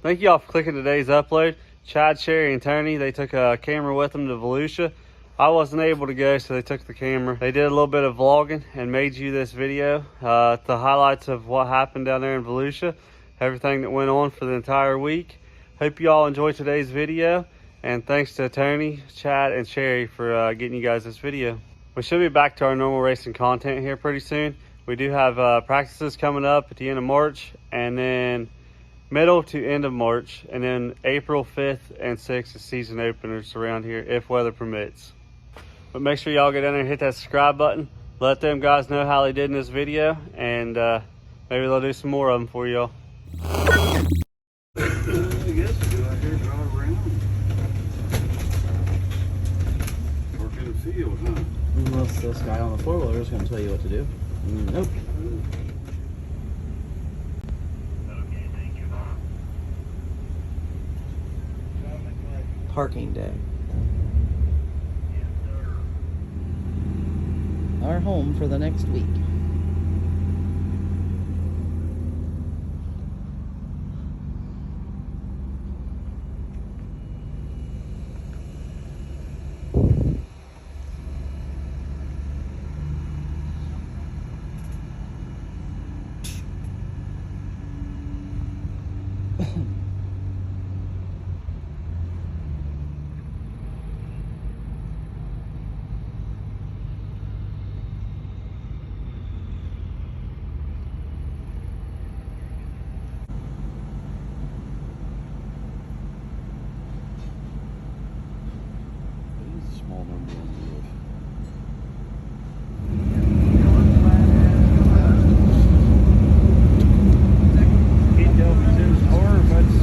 Thank you all for clicking today's upload. Chad, Sherry, and Tony, they took a camera with them to Volusia. I wasn't able to go, so they took the camera. They did a little bit of vlogging and made you this video. The highlights of what happened down there in Volusia, everything that went on for the entire week. Hope you all enjoyed today's video. And thanks to Tony, Chad, and Sherry for getting you guys this video. We should be back to our normal racing content here pretty soon. We do have practices coming up at the end of March, and then middle to end of March, and then April 5th and 6th is season openers around here if weather permits. But make sure y'all get down there and hit that subscribe button. Let them guys know how they did in this video, and maybe they'll do some more of them for y'all. I guess I go out here and drive around. Work in the field, huh? Unless this guy on the four-wheeler is going to tell you what to do. Nope. Parking day. Our home for the next week. Small number on the roof. He'd go if he's in his car, if that's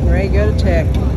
Getting ready to go to tech.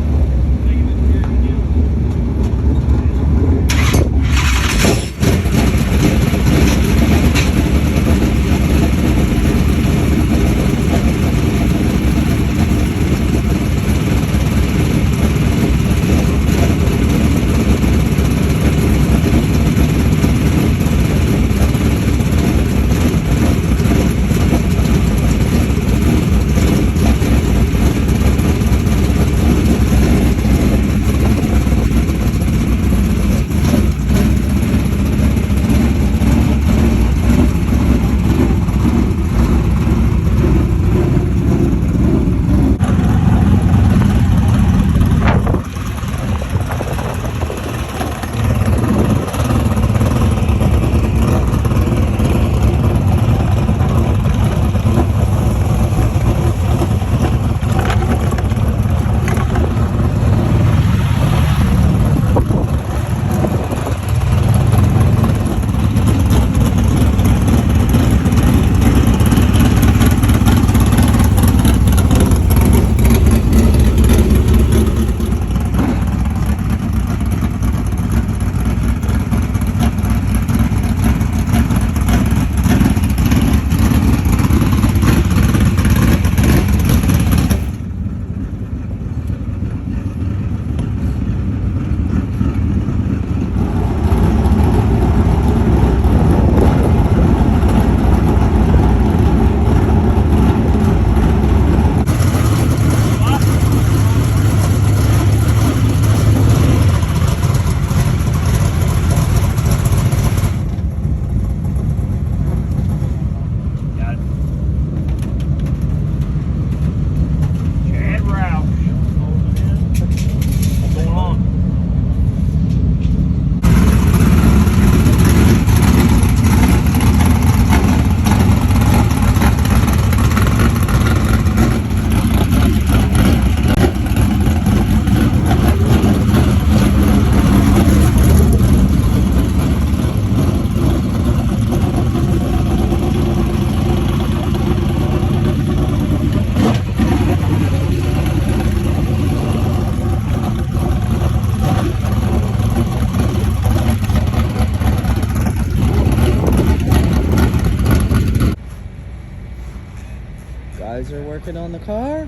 Guys are working on the car.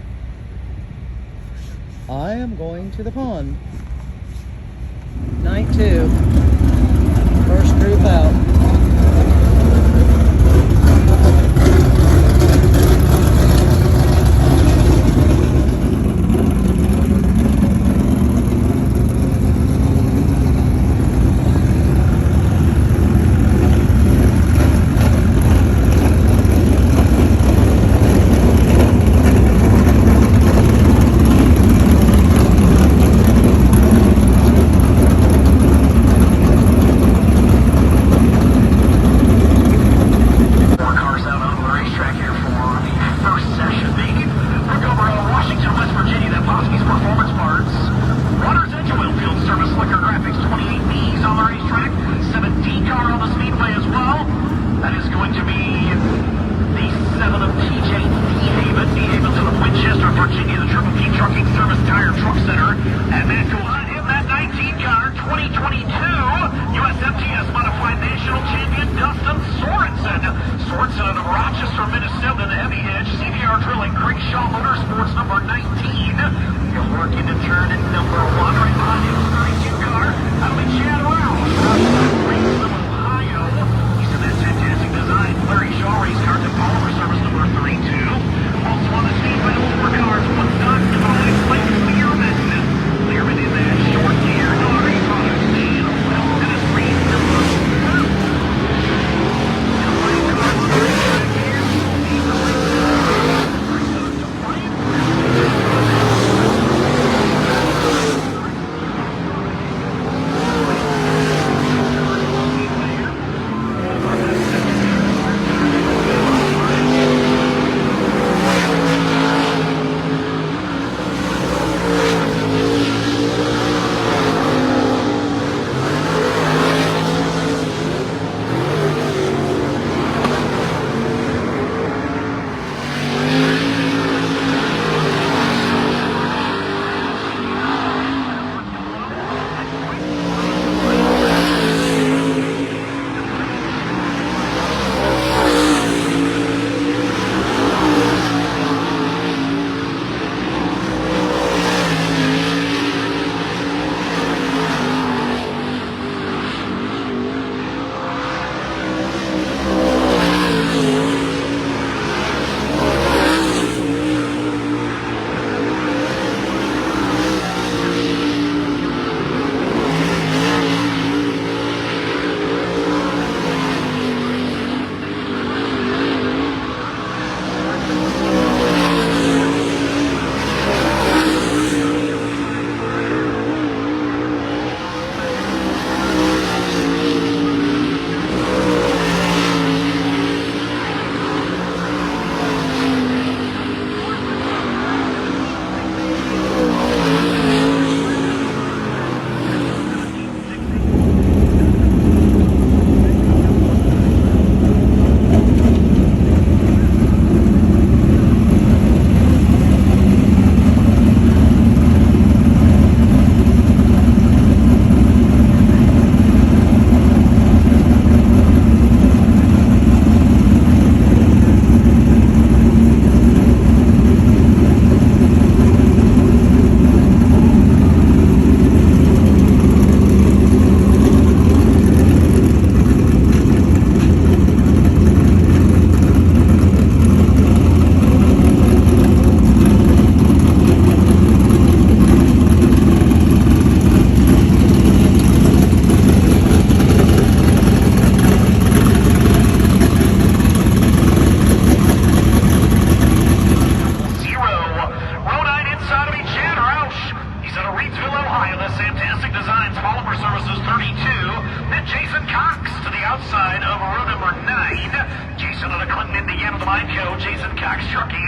I am going to the pond. Night 2. First group out.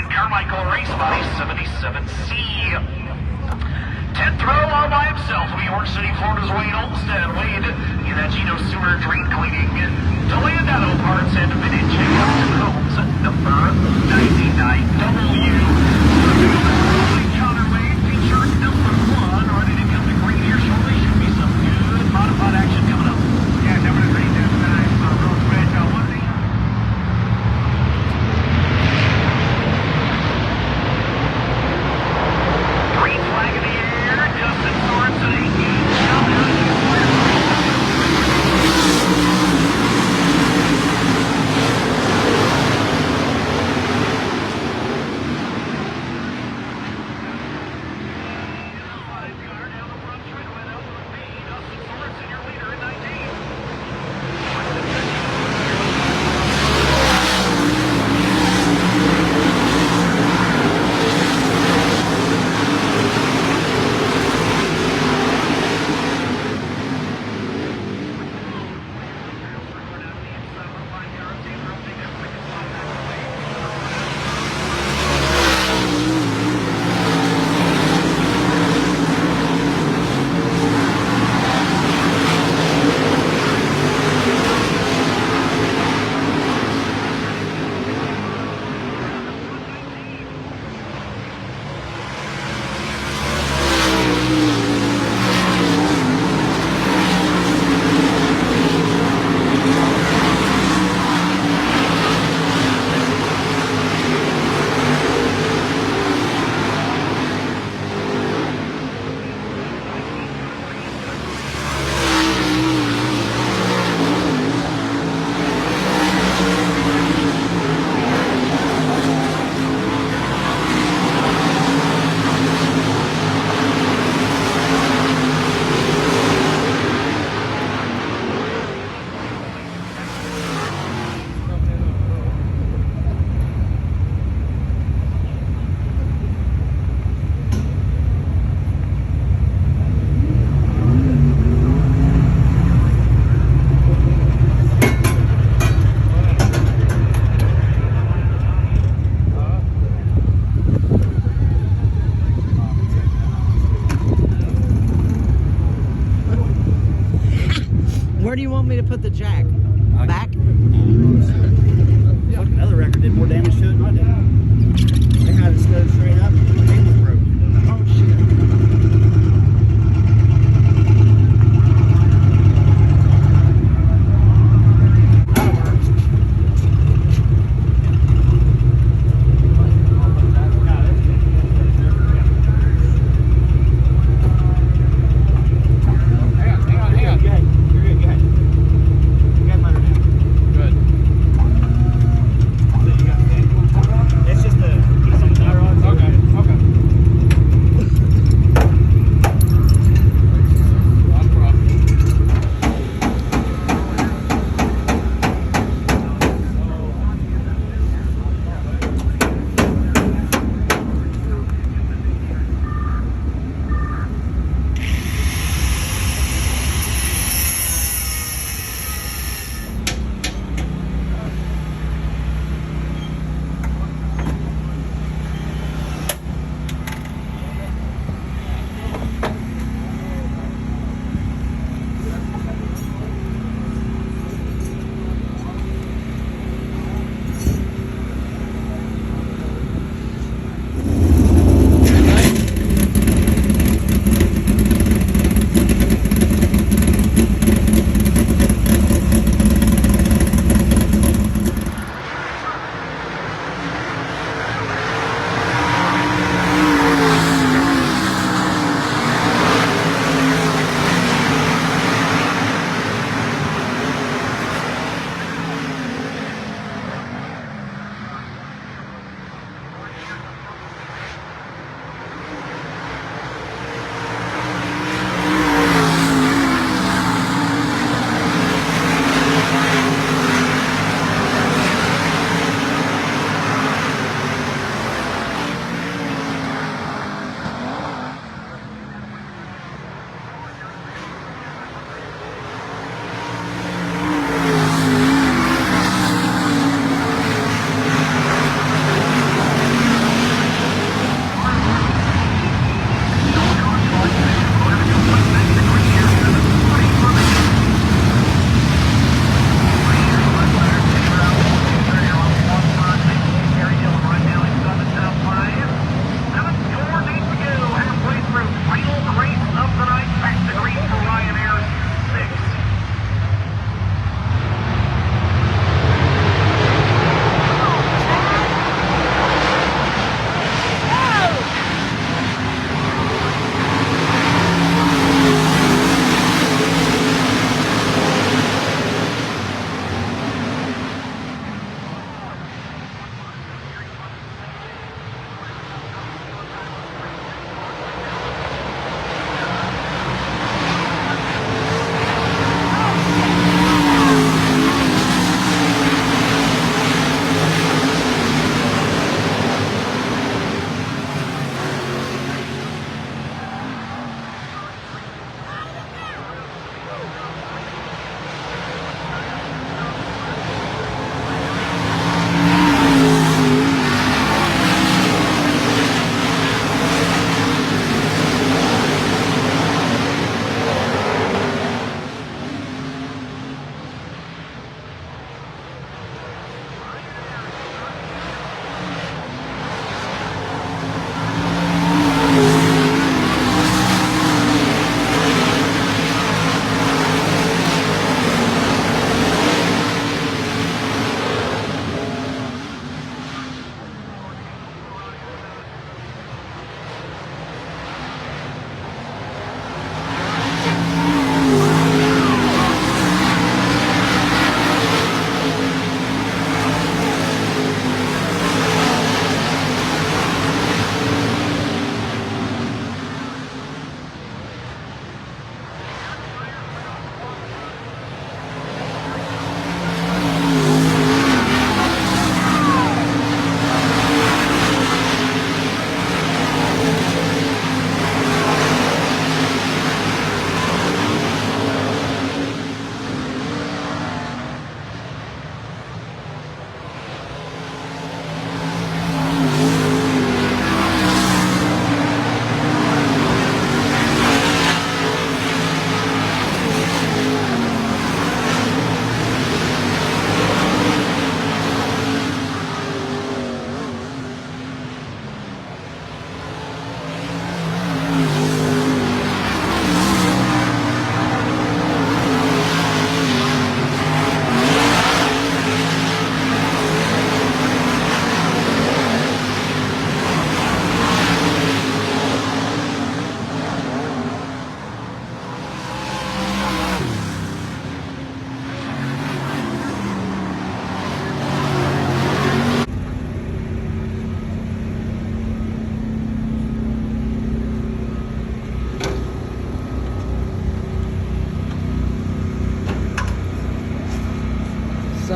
in Carmichael Race Body 77C. 10th row all by himself will be York City, Florida's Wade Olmsted. Wade in that Geno Stewart drain cleaning. Delaying Auto Parts and vintage Homes number 99W. Connor Wade featured number 1. Ready to come to green here shortly. Should be some good modified action coming up. Yeah, number 3 this time. Rose Red, what is he? Green flag in the air. Justin Sorensen, 18. Where do you want me to put the jack? Back? Fucking other record did more damage to it than I did. They had it slowed straight up. It was broken. Oh shit.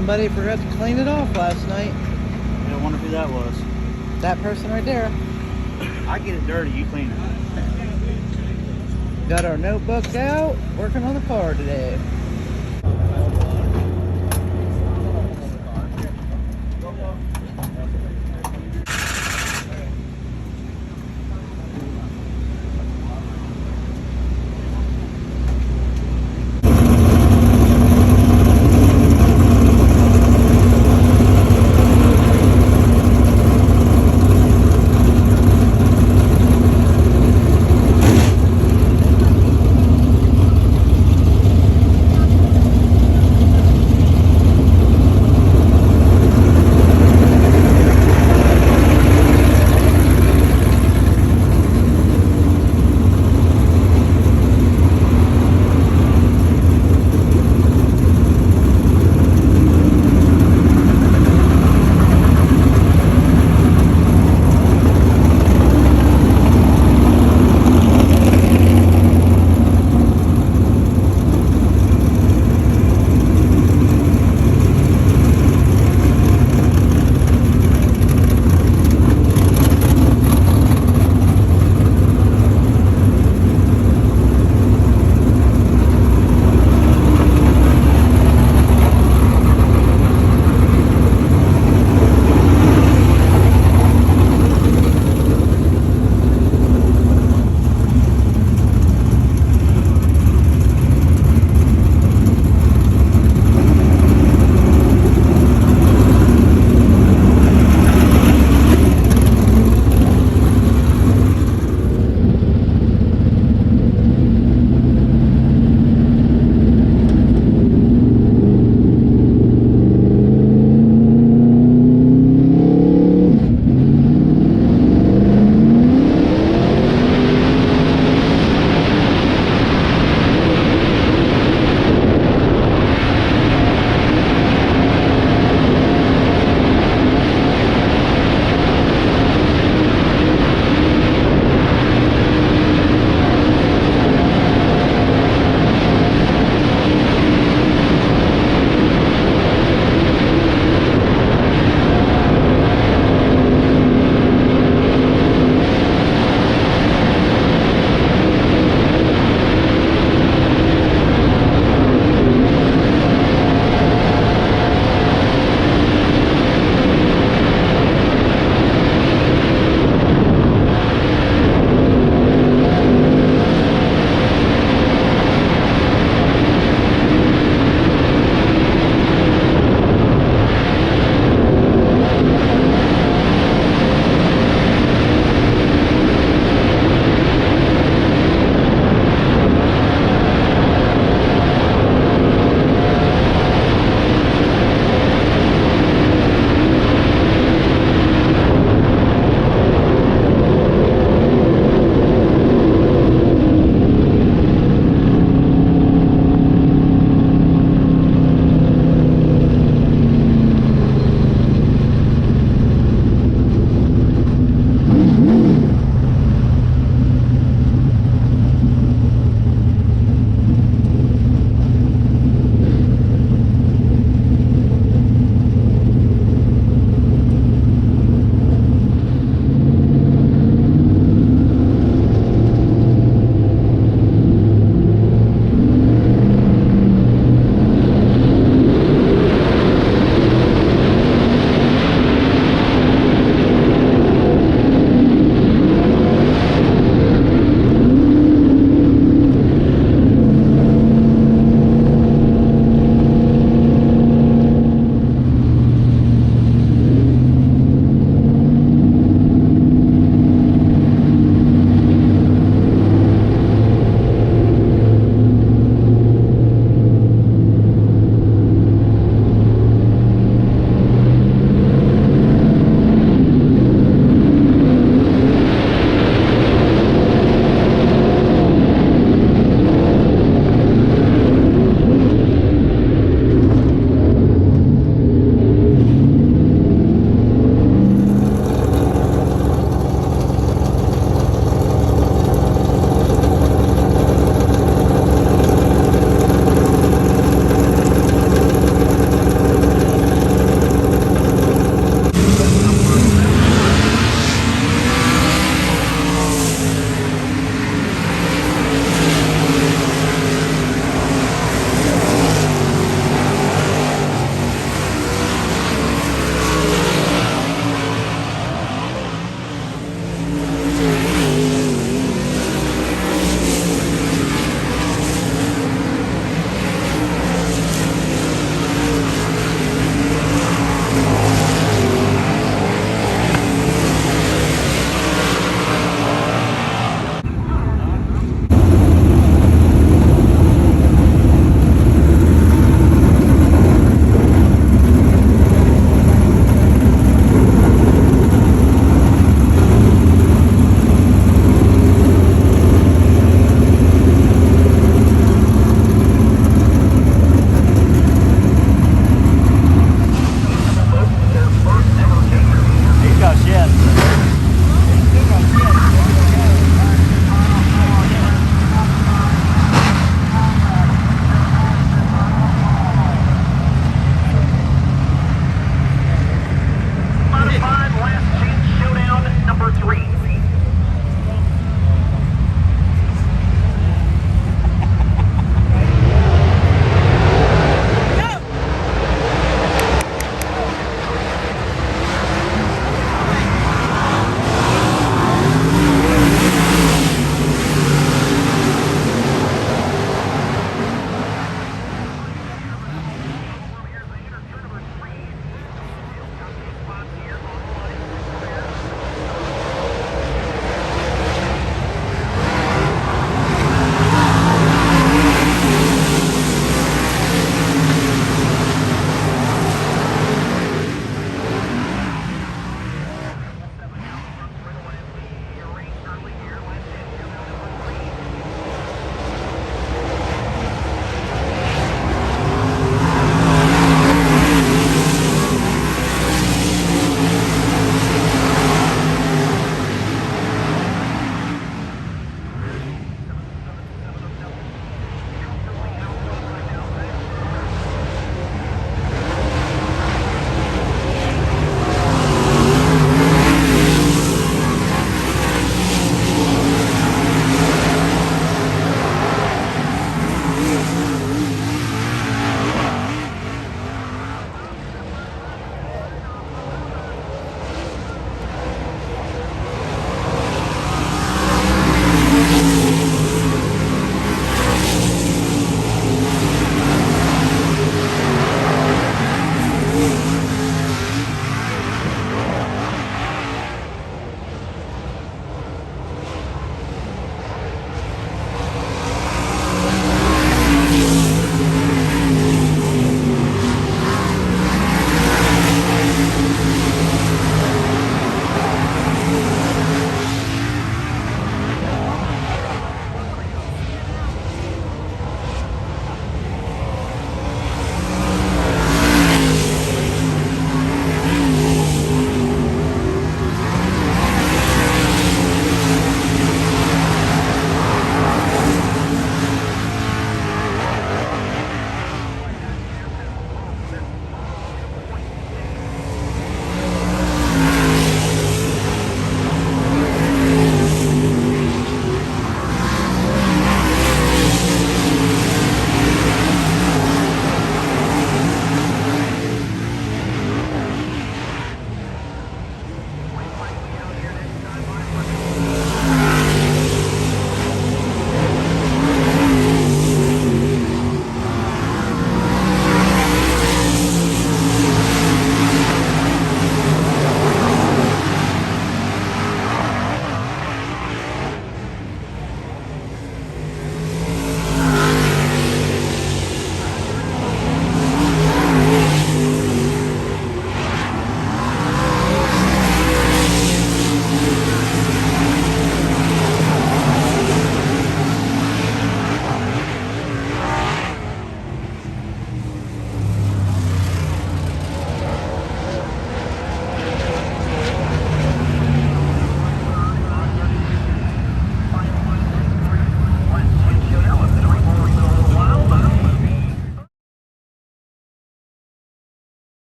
Somebody forgot to clean it off last night. I wonder who that was. That person right there. I get it dirty, you clean it. Got our notebook out, working on the car today.